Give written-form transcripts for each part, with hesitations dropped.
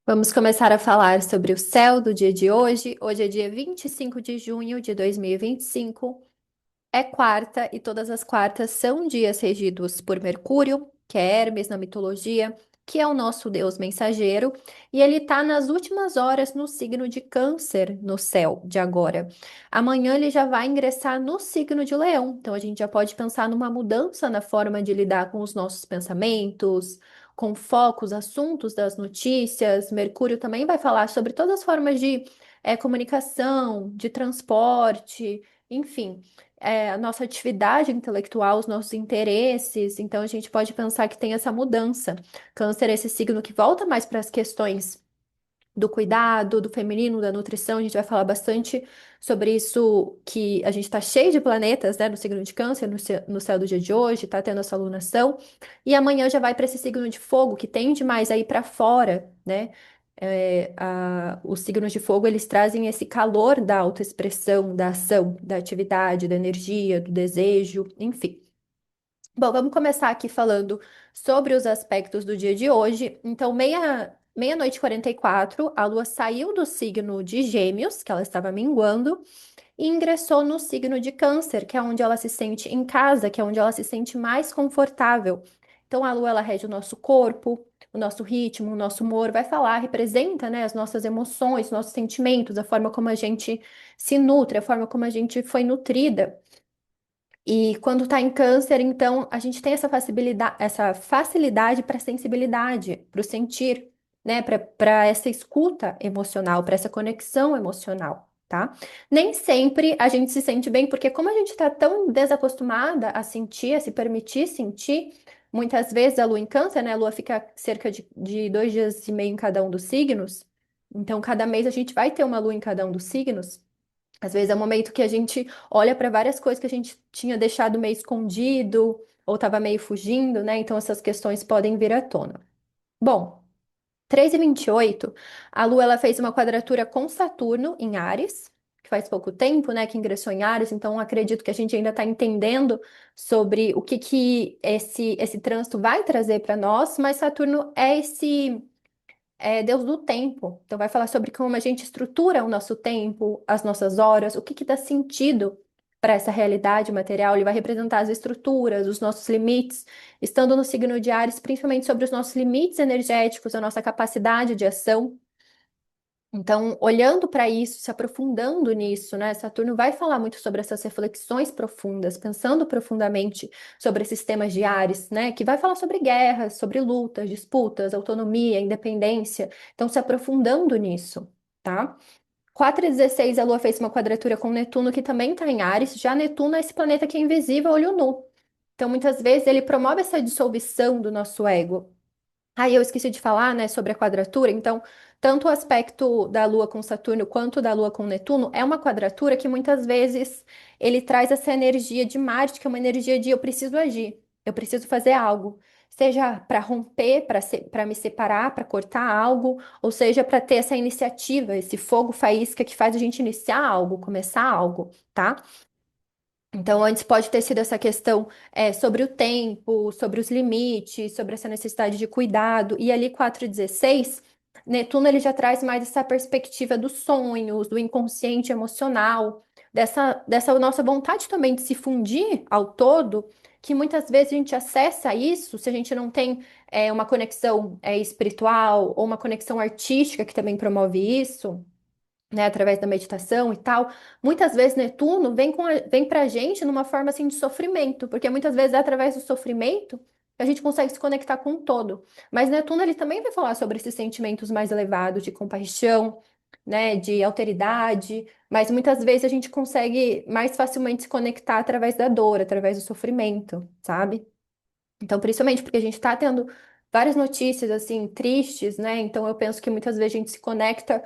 Vamos começar a falar sobre o céu do dia de hoje. Hoje é dia 25 de junho de 2025. É quarta e todas as quartas são dias regidos por Mercúrio, que é Hermes na mitologia, que é o nosso deus mensageiro, e ele está nas últimas horas no signo de Câncer no céu de agora. Amanhã ele já vai ingressar no signo de Leão, então a gente já pode pensar numa mudança na forma de lidar com os nossos pensamentos, com focos, assuntos das notícias. Mercúrio também vai falar sobre todas as formas de comunicação, de transporte, enfim a nossa atividade intelectual, os nossos interesses. Então, a gente pode pensar que tem essa mudança. Câncer é esse signo que volta mais para as questões do cuidado, do feminino, da nutrição. A gente vai falar bastante sobre isso, que a gente está cheio de planetas, né, no signo de Câncer, no céu do dia de hoje, está tendo essa alunação. E amanhã já vai para esse signo de fogo, que tende mais a ir para fora, né? Os signos de fogo, eles trazem esse calor da autoexpressão, da ação, da atividade, da energia, do desejo, enfim. Bom, vamos começar aqui falando sobre os aspectos do dia de hoje. Então, meia-noite e 44, a Lua saiu do signo de Gêmeos, que ela estava minguando, e ingressou no signo de Câncer, que é onde ela se sente em casa, que é onde ela se sente mais confortável. Então, a Lua, ela rege o nosso corpo, o nosso ritmo, o nosso humor, vai falar, representa, né, as nossas emoções, nossos sentimentos, a forma como a gente se nutre, a forma como a gente foi nutrida. E quando está em câncer, então, a gente tem essa facilidade para sensibilidade, para o sentir, né? Para essa escuta emocional, para essa conexão emocional, tá? Nem sempre a gente se sente bem, porque como a gente está tão desacostumada a sentir, a se permitir sentir, muitas vezes a lua em câncer, né? A lua fica cerca de 2 dias e meio em cada um dos signos. Então, cada mês a gente vai ter uma lua em cada um dos signos. Às vezes é um momento que a gente olha para várias coisas que a gente tinha deixado meio escondido ou estava meio fugindo, né? Então essas questões podem vir à tona. Bom, 3h28, a Lua ela fez uma quadratura com Saturno em Áries, que faz pouco tempo, né, que ingressou em Áries, então acredito que a gente ainda está entendendo sobre o que esse trânsito vai trazer para nós, mas Saturno é esse Deus do tempo. Então, vai falar sobre como a gente estrutura o nosso tempo, as nossas horas, o que dá sentido para essa realidade material. Ele vai representar as estruturas, os nossos limites, estando no signo de Áries, principalmente sobre os nossos limites energéticos, a nossa capacidade de ação. Então, olhando para isso, se aprofundando nisso, né? Saturno vai falar muito sobre essas reflexões profundas, pensando profundamente sobre esses temas de Áries, né? Que vai falar sobre guerras, sobre lutas, disputas, autonomia, independência. Então, se aprofundando nisso, tá? 4h16, a Lua fez uma quadratura com Netuno, que também está em Áries. Já Netuno é esse planeta que é invisível, olho nu. Então, muitas vezes, ele promove essa dissolução do nosso ego. Aí eu esqueci de falar, né, sobre a quadratura. Então, tanto o aspecto da Lua com Saturno quanto da Lua com Netuno é uma quadratura que muitas vezes ele traz essa energia de Marte, que é uma energia de eu preciso agir, eu preciso fazer algo. Seja para romper, para me separar, para cortar algo, ou seja, para ter essa iniciativa, esse fogo faísca que faz a gente iniciar algo, começar algo, tá? Então, antes pode ter sido essa questão sobre o tempo, sobre os limites, sobre essa necessidade de cuidado. E ali 4h16, Netuno ele já traz mais essa perspectiva dos sonhos, do inconsciente emocional, dessa nossa vontade também de se fundir ao todo, que muitas vezes a gente acessa isso se a gente não tem uma conexão espiritual ou uma conexão artística que também promove isso, né, através da meditação e tal, muitas vezes Netuno vem pra gente numa forma assim de sofrimento, porque muitas vezes é através do sofrimento que a gente consegue se conectar com o todo. Mas Netuno ele também vai falar sobre esses sentimentos mais elevados de compaixão, né, de alteridade, mas muitas vezes a gente consegue mais facilmente se conectar através da dor, através do sofrimento, sabe? Então, principalmente porque a gente está tendo várias notícias assim tristes, né? Então, eu penso que muitas vezes a gente se conecta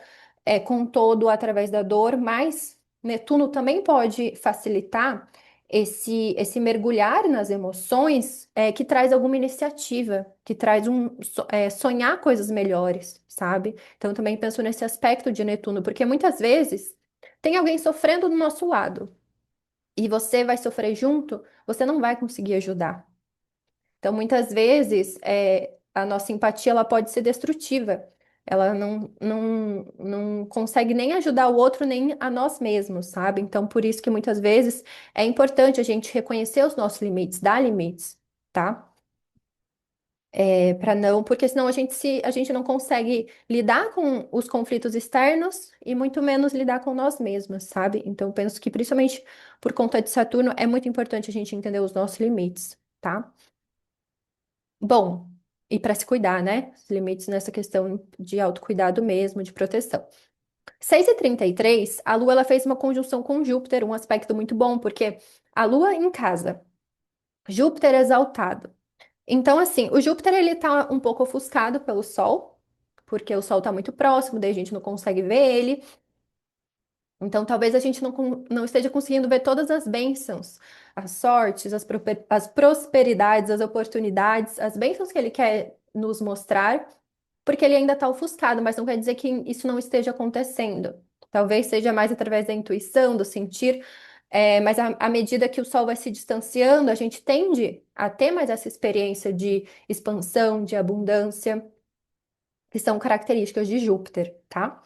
com o todo através da dor, mas Netuno também pode facilitar esse mergulhar nas emoções que traz alguma iniciativa, que traz sonhar coisas melhores, sabe? Então, eu também penso nesse aspecto de Netuno, porque muitas vezes tem alguém sofrendo do nosso lado e você vai sofrer junto, você não vai conseguir ajudar. Então, muitas vezes, a nossa empatia ela pode ser destrutiva. Ela não consegue nem ajudar o outro, nem a nós mesmos, sabe? Então, por isso que muitas vezes é importante a gente reconhecer os nossos limites, dar limites, tá? Para não, porque senão a gente não consegue lidar com os conflitos externos e muito menos lidar com nós mesmos, sabe? Então, penso que principalmente por conta de Saturno é muito importante a gente entender os nossos limites, tá? Bom, e para se cuidar, né? Os limites nessa questão de autocuidado mesmo, de proteção. 6h33, a Lua ela fez uma conjunção com Júpiter, um aspecto muito bom, porque a Lua em casa, Júpiter exaltado. Então, assim, o Júpiter ele tá um pouco ofuscado pelo Sol, porque o Sol tá muito próximo, daí a gente não consegue ver ele. Então, talvez a gente não esteja conseguindo ver todas as bênçãos, as sortes, as prosperidades, as oportunidades, as bênçãos que ele quer nos mostrar, porque ele ainda está ofuscado, mas não quer dizer que isso não esteja acontecendo. Talvez seja mais através da intuição, do sentir, mas à medida que o Sol vai se distanciando, a gente tende a ter mais essa experiência de expansão, de abundância, que são características de Júpiter, tá?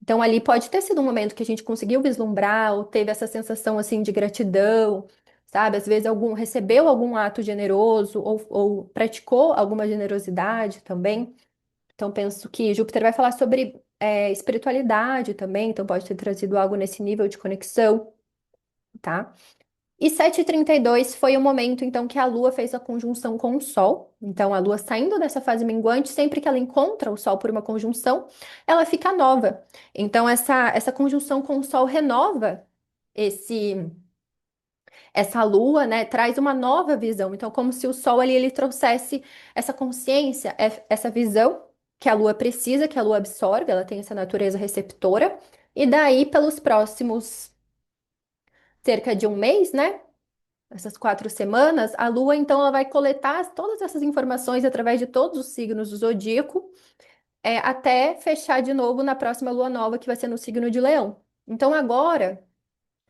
Então ali pode ter sido um momento que a gente conseguiu vislumbrar ou teve essa sensação assim de gratidão, sabe? Às vezes algum recebeu algum ato generoso ou praticou alguma generosidade também. Então, penso que Júpiter vai falar sobre espiritualidade também, então pode ter trazido algo nesse nível de conexão, tá? E 7h32 foi o momento, então, que a Lua fez a conjunção com o Sol. Então, a Lua saindo dessa fase minguante, sempre que ela encontra o Sol por uma conjunção, ela fica nova. Então, essa conjunção com o Sol renova esse essa lua, né, traz uma nova visão. Então, como se o sol ali ele trouxesse essa consciência, essa visão que a lua precisa, que a lua absorve, ela tem essa natureza receptora. E daí, pelos próximos cerca de um mês, né, essas 4 semanas, a lua então ela vai coletar todas essas informações através de todos os signos do zodíaco, até fechar de novo na próxima lua nova, que vai ser no signo de Leão. Então, agora.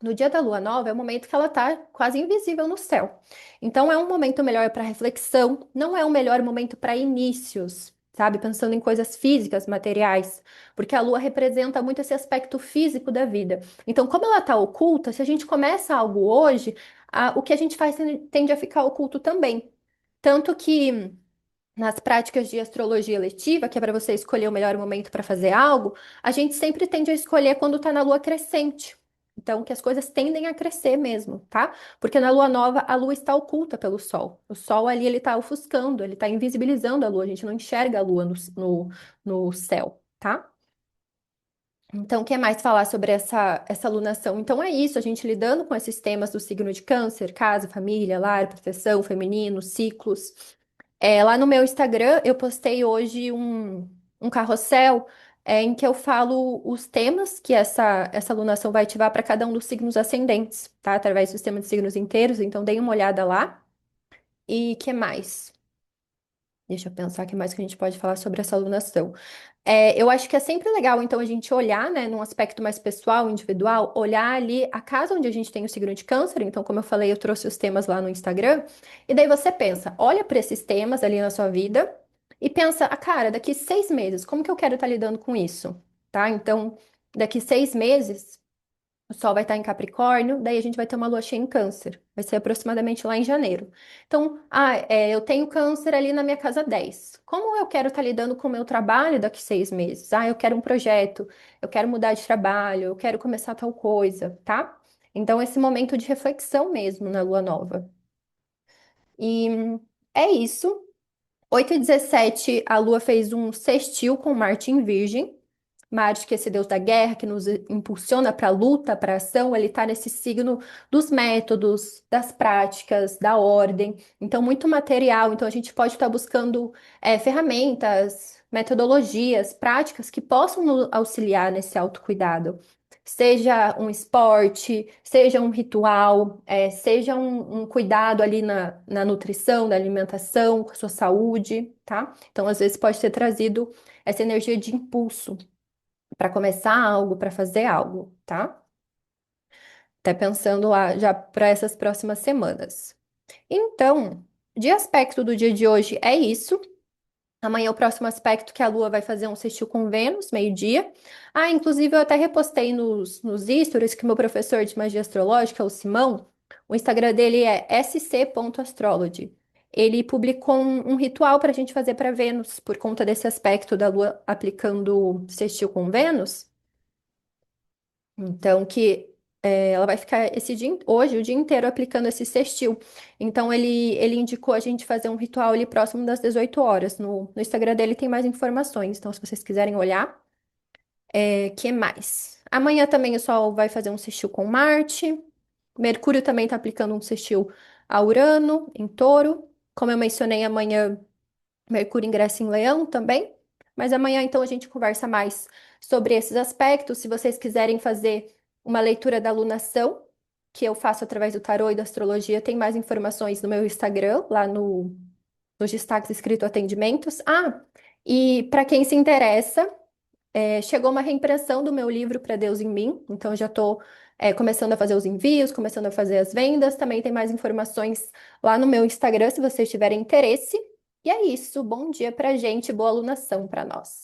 No dia da lua nova é o momento que ela tá quase invisível no céu. Então é um momento melhor para reflexão, não é o melhor momento para inícios, sabe? Pensando em coisas físicas, materiais, porque a lua representa muito esse aspecto físico da vida. Então, como ela tá oculta, se a gente começa algo hoje, o que a gente faz tende a ficar oculto também. Tanto que nas práticas de astrologia letiva, que é para você escolher o melhor momento para fazer algo, a gente sempre tende a escolher quando está na lua crescente. Então, que as coisas tendem a crescer mesmo, tá? Porque na lua nova, a lua está oculta pelo sol. O sol ali, ele está ofuscando, ele está invisibilizando a lua. A gente não enxerga a lua no céu, tá? Então, o que mais falar sobre essa alunação? Então, é isso, a gente lidando com esses temas do signo de Câncer, casa, família, lar, proteção, feminino, ciclos. Lá no meu Instagram, eu postei hoje um carrossel, em que eu falo os temas que essa alunação vai ativar para cada um dos signos ascendentes, tá? Através do sistema de signos inteiros. Então, dei uma olhada lá. E que mais? Deixa eu pensar o que mais que a gente pode falar sobre essa alunação. Eu acho que é sempre legal, então, a gente olhar, né, num aspecto mais pessoal, individual, olhar ali a casa onde a gente tem o signo de câncer. Então, como eu falei, eu trouxe os temas lá no Instagram. E daí você pensa, olha para esses temas ali na sua vida e pensa, cara, daqui 6 meses, como que eu quero estar lidando com isso? Tá? Então, daqui 6 meses. O Sol vai estar em Capricórnio, daí a gente vai ter uma lua cheia em Câncer. Vai ser aproximadamente lá em janeiro. Então, eu tenho Câncer ali na minha casa 10. Como eu quero estar lidando com o meu trabalho daqui 6 meses? Eu quero um projeto, eu quero mudar de trabalho, eu quero começar tal coisa, tá? Então, esse momento de reflexão mesmo na lua nova. E é isso. 8h17, a Lua fez um sextil com Marte em Virgem. Marte, que é esse deus da guerra, que nos impulsiona para a luta, para a ação, ele está nesse signo dos métodos, das práticas, da ordem. Então, muito material. Então, a gente pode estar buscando ferramentas, metodologias, práticas que possam nos auxiliar nesse autocuidado. Seja um esporte, seja um ritual, seja um cuidado ali na nutrição, na alimentação, com a sua saúde, tá? Então, às vezes, pode ter trazido essa energia de impulso para começar algo, para fazer algo, tá? Até pensando lá já para essas próximas semanas. Então, de aspecto do dia de hoje é isso. Amanhã é o próximo aspecto que a Lua vai fazer um sextil com Vênus, meio-dia. Ah, inclusive eu até repostei nos stories que meu professor de magia astrológica, o Simão, o Instagram dele é sc.astrology. Ele publicou um ritual para a gente fazer para Vênus, por conta desse aspecto da Lua aplicando sextil com Vênus. Então, ela vai ficar hoje, o dia inteiro, aplicando esse sextil. Então, ele indicou a gente fazer um ritual ali próximo das 18 horas. No Instagram dele tem mais informações. Então, se vocês quiserem olhar, que mais? Amanhã também o Sol vai fazer um sextil com Marte. Mercúrio também está aplicando um sextil a Urano, em Touro. Como eu mencionei, amanhã Mercúrio ingressa em Leão também. Mas amanhã, então, a gente conversa mais sobre esses aspectos. Se vocês quiserem fazer uma leitura da lunação, que eu faço através do tarô e da astrologia, tem mais informações no meu Instagram, lá nos destaques escrito atendimentos. Ah, e para quem se interessa, chegou uma reimpressão do meu livro Para Deus em Mim. Então, eu já estou começando a fazer os envios, começando a fazer as vendas. Também tem mais informações lá no meu Instagram, se vocês tiverem interesse. E é isso. Bom dia pra gente, boa alunação para nós.